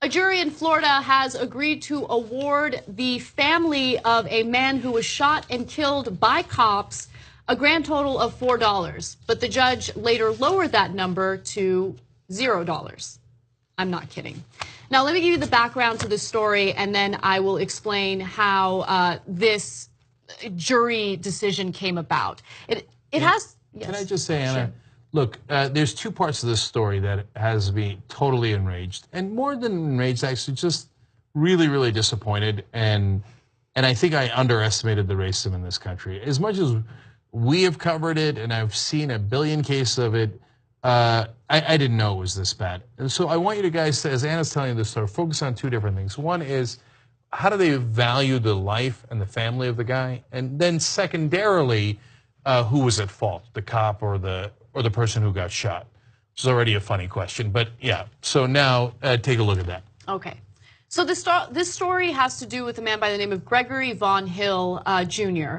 A jury in Florida has agreed to award the family of a man who was shot and killed by cops a grand total of $4. But the judge later lowered that number to $0. I'm not kidding. Now, let me give you the background to this story, and then I will explain how this jury decision came about. It has. Yes. Can I just say, Anna? Sure. Look, there's two parts of this story that has me totally enraged, and more than enraged, actually, just really, really disappointed. And I think I underestimated the racism in this country. As much as we have covered it, and I've seen a billion cases of it, I didn't know it was this bad. And so I want you to guys, as Anna's telling you this story, focus on two different things. One is, how do they value the life and the family of the guy? And then secondarily, who was at fault, the cop or the person who got shot? Which is already a funny question, but yeah. So now take a look at that. Okay. So this story has to do with a man by the name of Gregory Vaughn Hill Jr.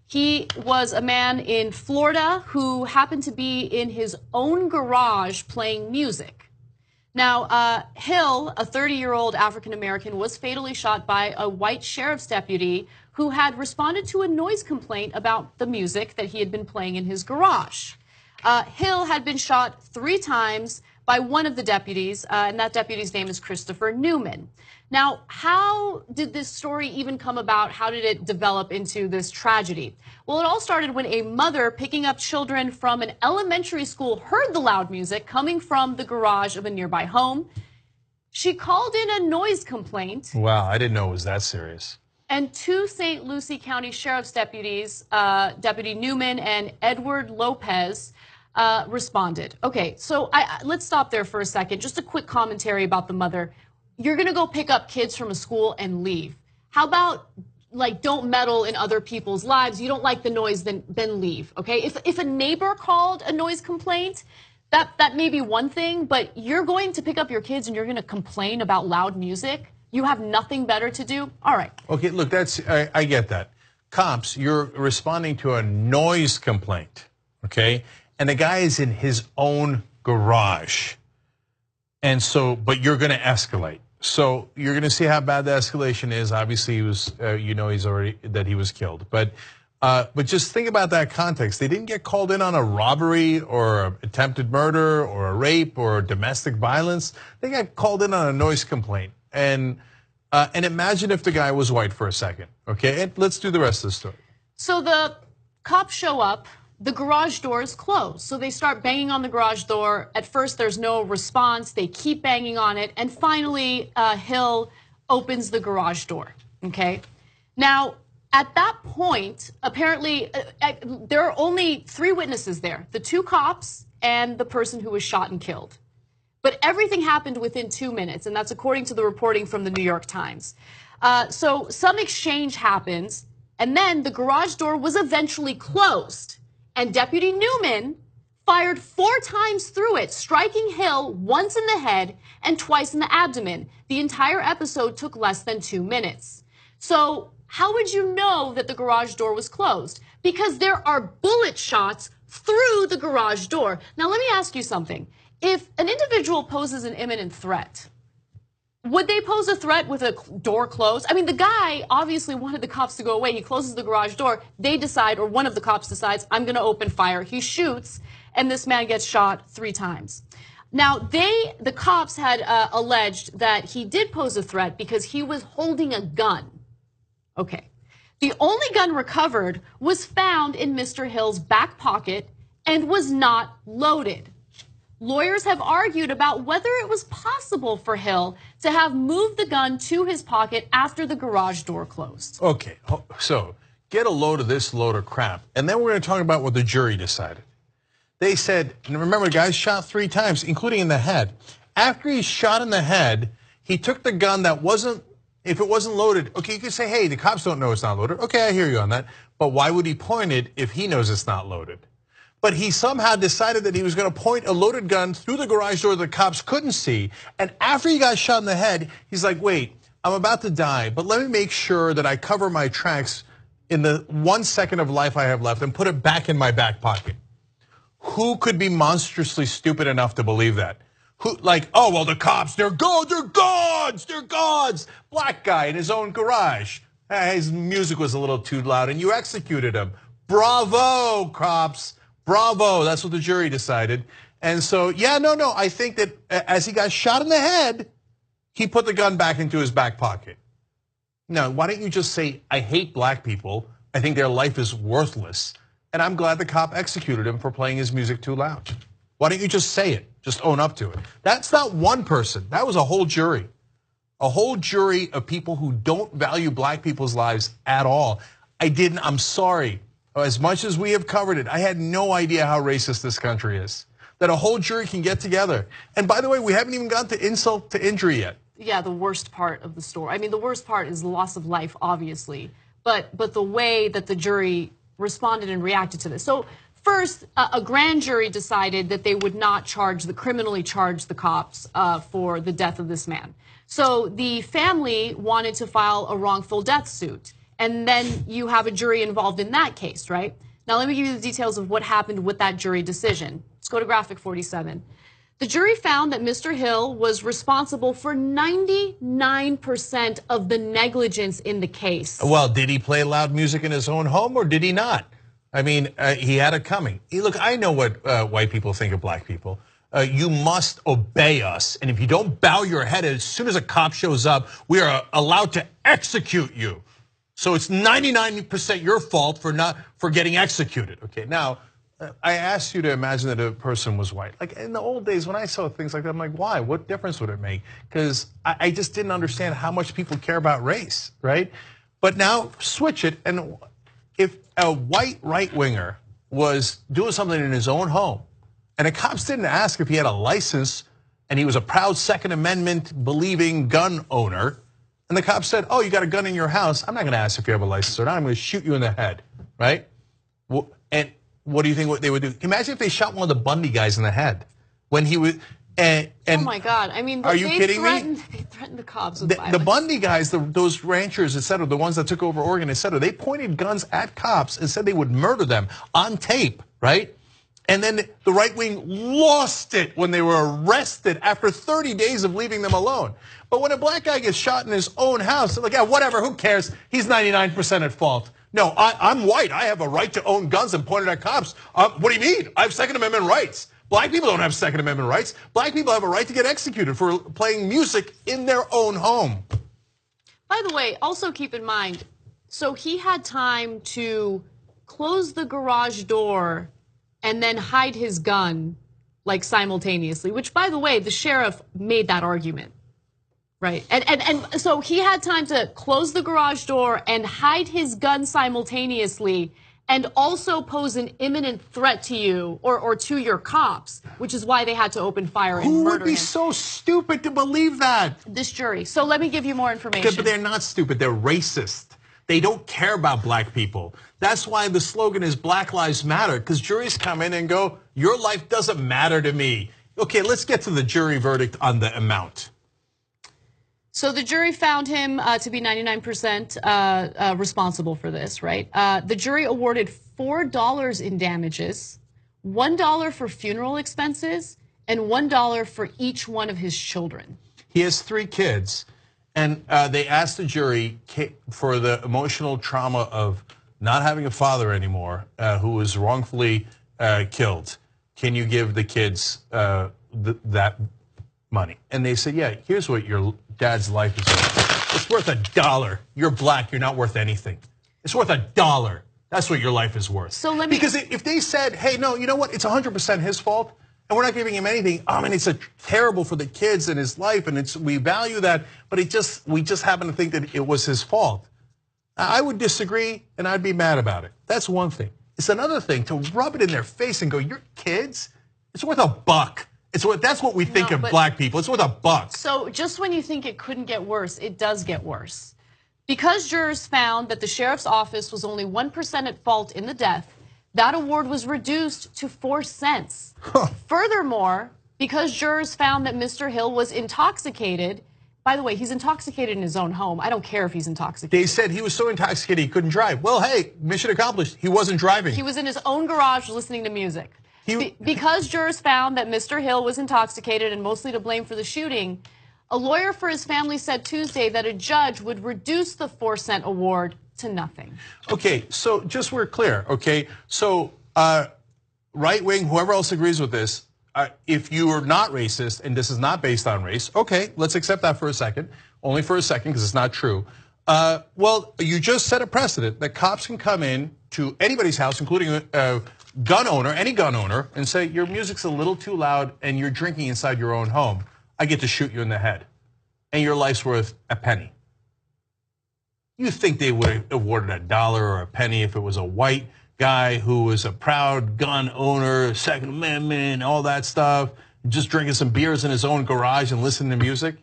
He was a man in Florida who happened to be in his own garage playing music. Now, Hill, a 30-year-old African-American, was fatally shot by a white sheriff's deputy who had responded to a noise complaint about the music that he had been playing in his garage. Hill had been shot 3 times by one of the deputies, and that deputy's name is Christopher Newman. Now, how did this story even come about? How did it develop into this tragedy? Well, it all started when a mother picking up children from an elementary school heard the loud music coming from the garage of a nearby home. She called in a noise complaint. Wow, I didn't know it was that serious. And 2 St. Lucie County Sheriff's deputies, Deputy Newman and Edward Lopez, responded. Okay, so let's stop there for a second. Just a quick commentary about the mother. You're gonna go pick up kids from a school and leave. How about, like, don't meddle in other people's lives? You don't like the noise, then leave, okay? If a neighbor called a noise complaint, that may be one thing, but you're going to pick up your kids and you're gonna complain about loud music? You have nothing better to do? All right. Okay, look, I get that. Cops, you're responding to a noise complaint, okay? And the guy is in his own garage. And so, but you're gonna escalate. So you're gonna see how bad the escalation is. Obviously, he was, he was killed. But just think about that context. They didn't get called in on a robbery or attempted murder or a rape or domestic violence. They got called in on a noise complaint. And imagine if the guy was white for a second, okay? And let's do the rest of the story. So the cops show up. The garage door is closed, so they start banging on the garage door. At first, there's no response. They keep banging on it, and finally, Hill opens the garage door, okay? Now, at that point, apparently, there are only 3 witnesses there, the 2 cops and the person who was shot and killed. But everything happened within 2 minutes, and that's according to the reporting from the New York Times. So some exchange happens, and then the garage door was eventually closed. And Deputy Newman fired 4 times through it, striking Hill once in the head and twice in the abdomen. The entire episode took less than 2 minutes. So how would you know that the garage door was closed? Because there are bullet shots through the garage door. Now, let me ask you something. If an individual poses an imminent threat, would they pose a threat with a door closed? I mean, the guy obviously wanted the cops to go away. He closes the garage door. They decide, or one of the cops decides, I'm going to open fire. He shoots, and this man gets shot 3 times. Now, the cops had alleged that he did pose a threat because he was holding a gun. Okay. The only gun recovered was found in Mr. Hill's back pocket and was not loaded. Lawyers have argued about whether it was possible for Hill to have moved the gun to his pocket after the garage door closed. Okay, so get a load of this load of crap. And then we're gonna talk about what the jury decided. They said, and remember, the guy shot 3 times, including in the head. After he shot in the head, he took the gun that wasn't, if it wasn't loaded, okay, you could say, hey, the cops don't know it's not loaded. Okay, I hear you on that. But why would he point it if he knows it's not loaded? But he somehow decided that he was going to point a loaded gun through the garage door the cops couldn't see. And after he got shot in the head, he's like, wait, I'm about to die, but let me make sure that I cover my tracks in the 1 second of life I have left and put it back in my back pocket. Who could be monstrously stupid enough to believe that? Who, like, oh, well, the cops, they're gods. Black guy in his own garage. His music was a little too loud and you executed him. Bravo, cops. Bravo. That's what the jury decided. And so, yeah, no, I think that as he got shot in the head, he put the gun back into his back pocket. Now, why don't you just say, I hate black people. I think their life is worthless. And I'm glad the cop executed him for playing his music too loud. Why don't you just say it? Just own up to it. That's not one person. That was a whole jury. A whole jury of people who don't value black people's lives at all. I'm sorry. As much as we have covered it, I had no idea how racist this country is. That a whole jury can get together. And by the way, we haven't even gotten to insult to injury yet. Yeah, the worst part of the story. I mean, the worst part is loss of life, obviously. But the way that the jury responded and reacted to this. So first, a grand jury decided that they would not criminally charge the cops for the death of this man. So the family wanted to file a wrongful death suit. And then you have a jury involved in that case, right? Now let me give you the details of what happened with that jury decision. Let's go to graphic 47. The jury found that Mr. Hill was responsible for 99% of the negligence in the case. Well, did he play loud music in his own home or did he not? I mean, he had it coming. Look, I know what white people think of black people. You must obey us. And if you don't bow your head as soon as a cop shows up, we are allowed to execute you. So it's 99% your fault for getting executed. Okay, now, I asked you to imagine that a person was white. Like in the old days when I saw things like that, I'm like, why? What difference would it make? Because I just didn't understand how much people care about race, right? But now switch it, and if a white right-winger was doing something in his own home, and the cops didn't ask if he had a license, and he was a proud Second Amendment believing gun owner, and the cops said, oh, you got a gun in your house, I'm not gonna ask if you have a license or not, I'm gonna shoot you in the head, right? And what do you think what they would do? Imagine if they shot one of the Bundy guys in the head when he was. Oh my God! I mean, are you kidding me? They threatened the cops with violence. The Bundy guys, those ranchers, et cetera, the ones that took over Oregon, et cetera, they pointed guns at cops and said they would murder them on tape, right? And then the right wing lost it when they were arrested after 30 days of leaving them alone. But when a black guy gets shot in his own house, they're like, yeah, whatever, who cares? He's 99% at fault. No, I'm white. I have a right to own guns and point it at cops. What do you mean? I have Second Amendment rights. Black people don't have Second Amendment rights. Black people have a right to get executed for playing music in their own home. By the way, also keep in mind, so he had time to close the garage door and then hide his gun like simultaneously, which by the way, the sheriff made that argument. Right, and so he had time to close the garage door and hide his gun simultaneously and also pose an imminent threat to you or to your cops, which is why they had to open fire and murder him. Who would be so stupid to believe that? This jury. So let me give you more information. But they're not stupid, they're racist. They don't care about black people. That's why the slogan is Black Lives Matter, because juries come in and go, your life doesn't matter to me. Okay, let's get to the jury verdict on the amount. So the jury found him to be 99% responsible for this, right? The jury awarded $4 in damages, $1 for funeral expenses, and $1 for each one of his children. He has 3 kids, and they asked the jury for the emotional trauma of not having a father anymore who was wrongfully killed. Can you give the kids that money? And they said, yeah, here's what your dad's life is worth. It's worth $1. You're black, you're not worth anything. It's worth $1. That's what your life is worth. So let me, because if they said, hey, no, you know what, it's 100% his fault, and we're not giving him anything, I mean, it's terrible for the kids and his life, and we value that, but we just happen to think that it was his fault. I would disagree, and I'd be mad about it. That's one thing. It's another thing to rub it in their face and go, your kids, it's worth $1. That's what we think of black people. It's worth $1. So just when you think it couldn't get worse, it does get worse. Because jurors found that the sheriff's office was only 1% at fault in the death, that award was reduced to 4 cents. Furthermore, because jurors found that Mr. Hill was intoxicated, by the way, he's intoxicated in his own home. I don't care if he's intoxicated. They said he was so intoxicated he couldn't drive. Well, hey, mission accomplished. He wasn't driving. He was in his own garage listening to music. Because jurors found that Mr. Hill was intoxicated and mostly to blame for the shooting, a lawyer for his family said Tuesday that a judge would reduce the 4-cent award to nothing. Okay, so just we're clear, okay? So right wing, whoever else agrees with this, if you are not racist and this is not based on race, okay, let's accept that for a second, only for a second because it's not true. Well, you just set a precedent that cops can come in to anybody's house, including a gun owner, any gun owner, and say, your music's a little too loud and you're drinking inside your own home. I get to shoot you in the head. And your life's worth a penny. You think they would have awarded $1 or a penny if it was a white guy who was a proud gun owner, Second Amendment, all that stuff, just drinking some beers in his own garage and listening to music?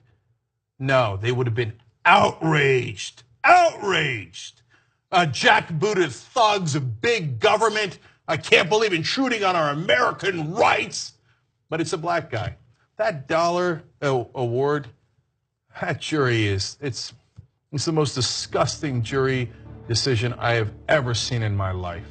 No, they would have been outraged, outraged. Jackbooted thugs of big government. I can't believe intruding on our American rights. But it's a black guy. That $1 award, that jury it's the most disgusting jury decision I have ever seen in my life.